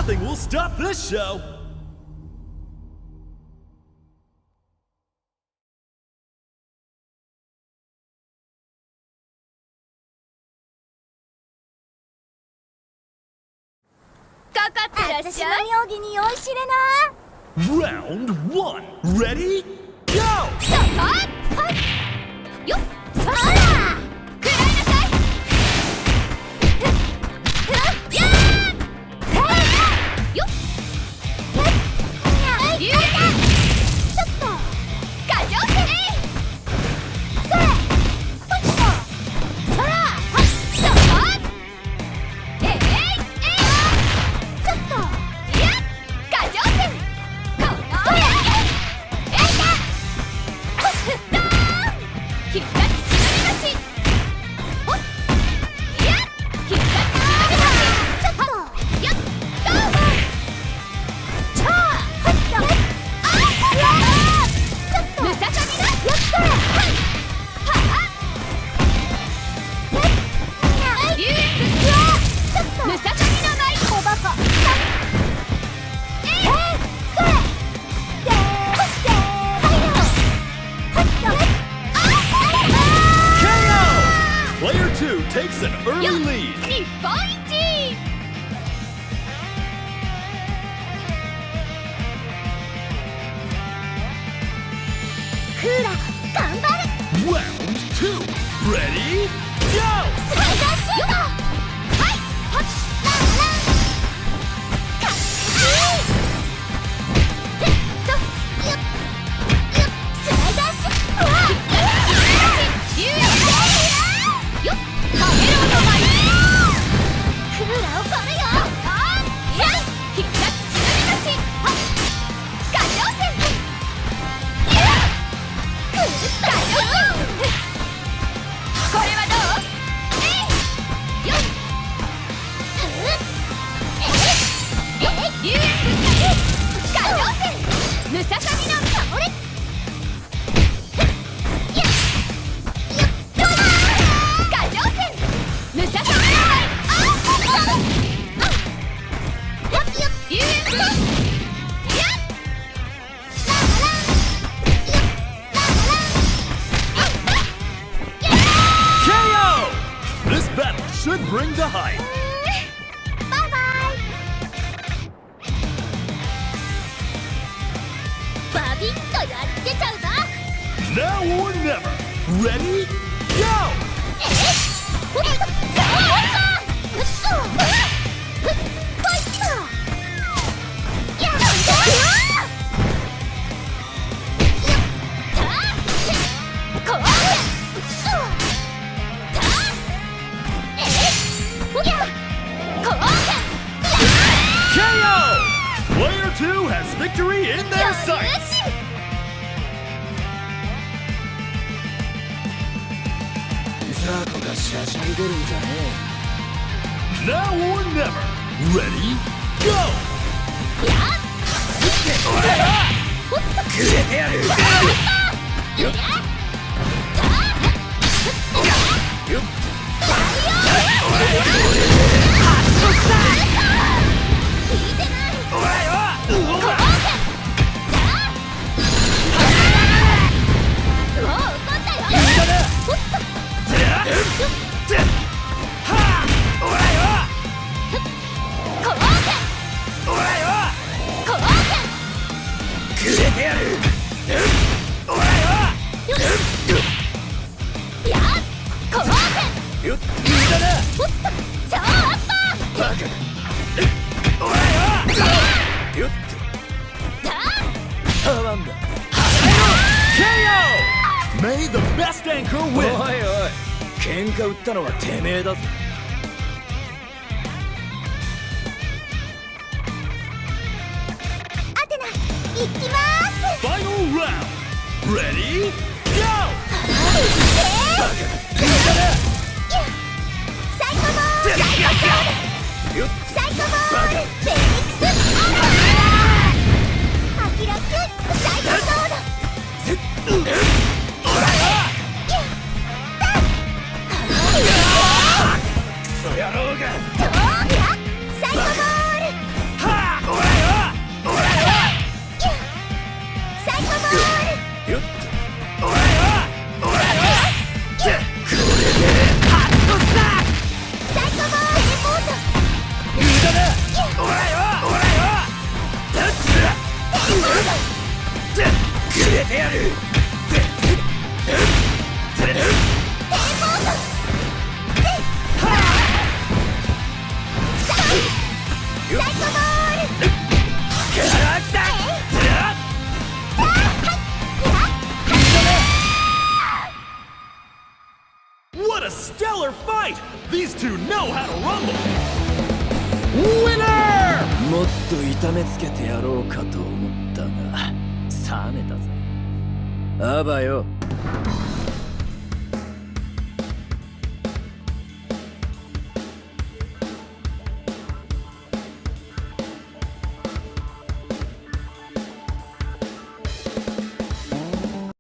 Nothing will stop this show! Round 1, ready, go! Takes an early lead. 日本一。クーラー頑張る。Round 2, ready, go! スライダーシュート。はい、はっ、ランラン。カッチー。スライダーシュート。うわっ。クーラー怒るよ。必殺しなり出し。ガチョウ戦。ガチョウ戦。これはどう？よっ。ガチョウ戦。ムササビの守れ。Should bring the hype. Bye bye. バビッとやっつけちゃうぞ。Now or never. Ready? Go! 2 has victory in their sights! ザコがしゃしゃり出るんじゃねえ。Now or never! Ready? Go! やっくれてやるよっMay the best anchor win! おいおい、喧嘩売ったのはてめえだぞ。アテナ、行きまーす。 Final round! Ready? Go! サイコボール、サイコボール、サイコボール、フェニックスアキラキュン、サイコボール。クソ野郎が。サイコボール。てやる。What a stellar fight! These two know how to rumble! Winner! もっと痛めつけてやろうかと思ったが冷めたぜ。あばよ。